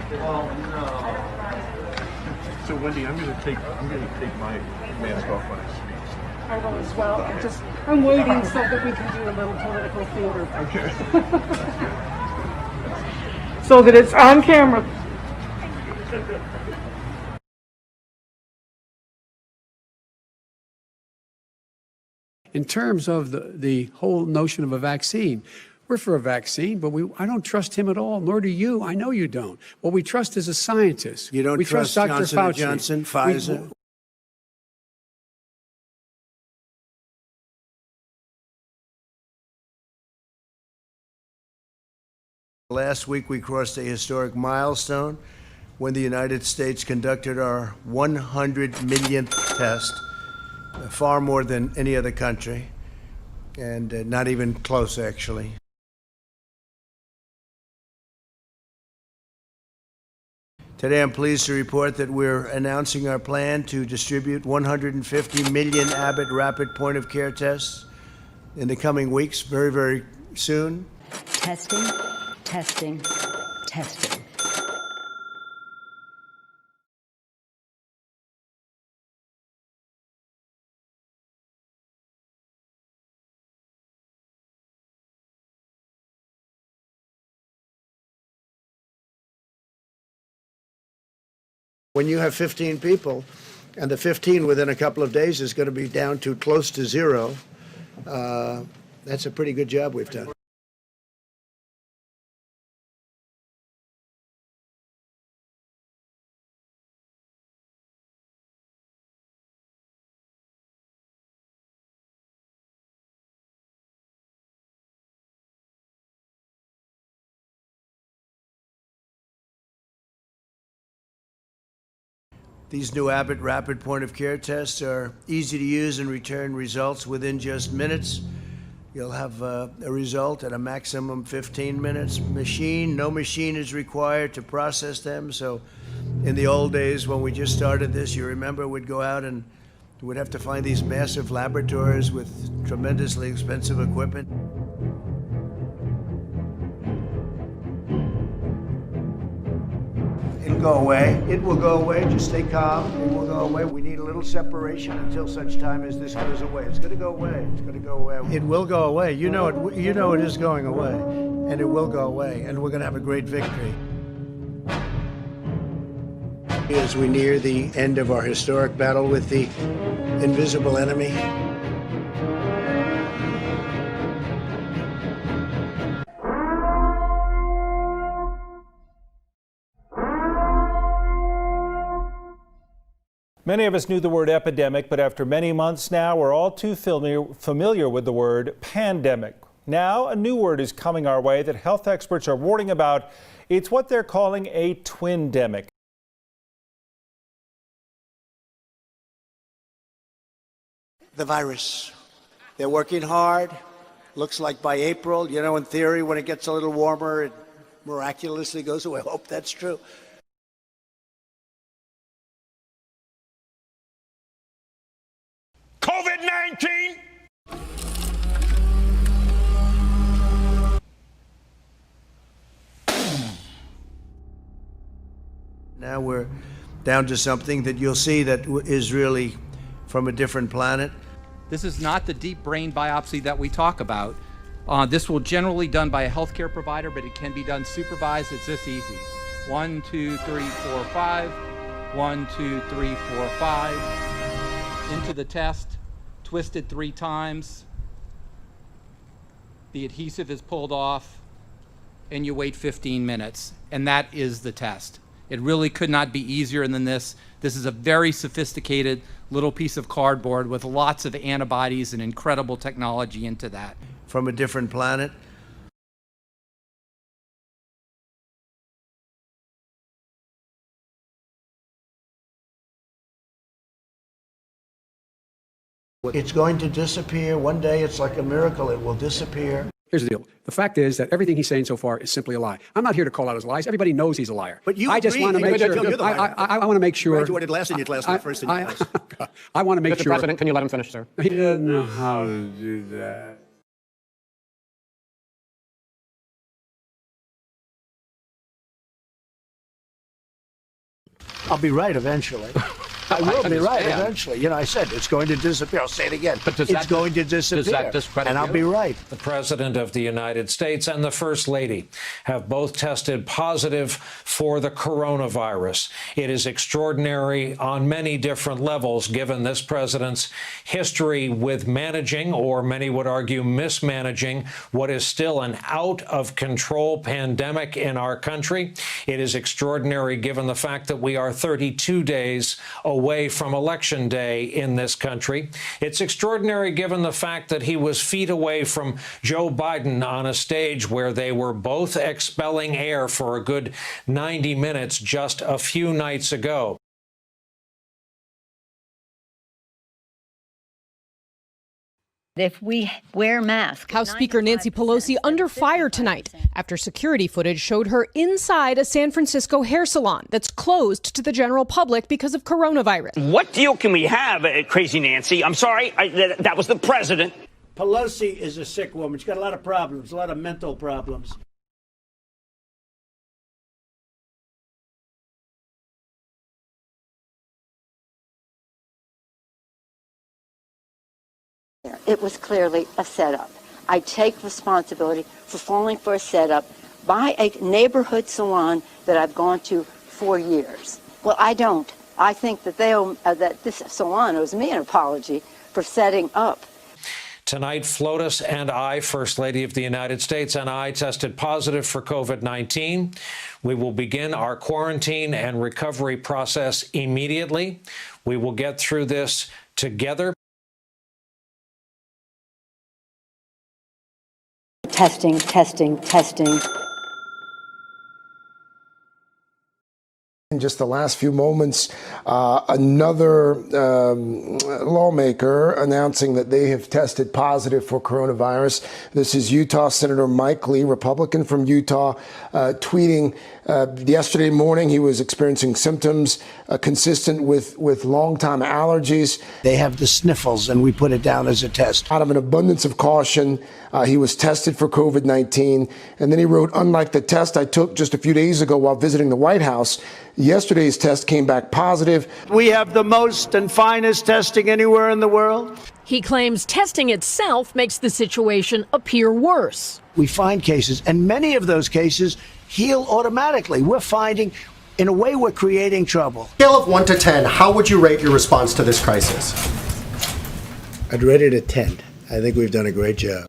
So Wendy, I'm gonna take my mask off when I speak. I will as well. I'm waiting so that we can do a little political theater. Okay. So that it's on camera. In terms of the whole notion of a vaccine, we're for a vaccine, but I don't trust him at all, nor do you. I know you don't. What we trust is a scientist. You don't we trust Dr. Johnson Fauci. Johnson, Pfizer? Last week, we crossed a historic milestone when the United States conducted our 100 millionth test, far more than any other country, and not even close, actually. Today, I'm pleased to report that we're announcing our plan to distribute 150 million Abbott rapid point-of-care tests in the coming weeks, very, very soon. Testing, testing, testing. When you have 15 people, and the 15 within a couple of days is going to be down to close to zero, that's a pretty good job we've done. These new Abbott rapid point-of-care tests are easy to use and return results within just minutes. You'll have a result at a maximum 15 minutes. No machine is required to process them. So in the old days when we just started this, you remember we'd go out and we'd have to find these massive laboratories with tremendously expensive equipment. It'll go away. It will go away. Just stay calm. It will go away. We need a little separation until such time as this goes away. It's going to go away. It's going to go away. It will go away. You know it. You know it is going away, and it will go away. And we're going to have a great victory. As we near the end of our historic battle with the invisible enemy. Many of us knew the word epidemic, but after many months now, we're all too familiar with the word pandemic. Now, a new word is coming our way that health experts are warning about. It's what they're calling a twindemic. The virus. They're working hard. Looks like by April, you know, in theory, when it gets a little warmer, it miraculously goes away. I hope that's true. COVID-19! Now we're down to something that you'll see that is really from a different planet. This is not the deep brain biopsy that we talk about. This will generally be done by a healthcare provider, but it can be done supervised. It's this easy. 1, 2, 3, 4, 5. 1, 2, 3, 4, 5. Into the test, twist it 3 times. The adhesive is pulled off, and you wait 15 minutes. And that is the test. It really could not be easier than this. This is a very sophisticated little piece of cardboard with lots of antibodies and incredible technology into that. From a different planet. It's going to disappear. One day, it's like a miracle. It will disappear. Here's the deal. The fact is that everything he's saying so far is simply a lie. I'm not here to call out his lies. Everybody knows he's a liar. But you I just agree. want to make sure. You're the liar. I want to make sure. Graduated last in your class, not first in your class. I want to make Mr. sure. President, can you let him finish, sir? He doesn't know how to do that. I'll be right eventually. I will be right eventually. You know, I said it's going to disappear. I'll say it again. But it's going to disappear. Does that discredit and I'll be right. The President of the United States and the First Lady have both tested positive for the coronavirus. It is extraordinary on many different levels, given this president's history with managing, or many would argue mismanaging, what is still an out-of-control pandemic in our country. It is extraordinary given the fact that we are 32 days away from Election Day in this country. It's extraordinary given the fact that he was feet away from Joe Biden on a stage where they were both expelling air for a good 90 minutes just a few nights ago. If we wear masks. House Speaker Nancy Pelosi under fire tonight after security footage showed her inside a San Francisco hair salon that's closed to the general public because of coronavirus. What deal can we have, Crazy Nancy? I'm sorry, that was the president. Pelosi is a sick woman. She's got a lot of problems, a lot of mental problems. It was clearly a setup. I take responsibility for falling for a setup by a neighborhood salon that I've gone to for years. Well, I don't. I think that that this salon owes me an apology for setting up. Tonight, FLOTUS and I, First Lady of the United States, and I tested positive for COVID-19. We will begin our quarantine and recovery process immediately. We will get through this together. Testing, testing, testing. In just the last few moments, another lawmaker announcing that they have tested positive for coronavirus. This is Utah Senator Mike Lee, Republican from Utah, tweeting yesterday morning he was experiencing symptoms consistent with long-time allergies. They have the sniffles, and we put it down as a test. Out of an abundance of caution, he was tested for COVID-19. And then he wrote, unlike the test I took just a few days ago while visiting the White House, yesterday's test came back positive. We have the most and finest testing anywhere in the world. He claims testing itself makes the situation appear worse. We find cases, and many of those cases heal automatically. We're finding, in a way, we're creating trouble. Scale of 1 to 10, how would you rate your response to this crisis? I'd rate it a 10. I think we've done a great job.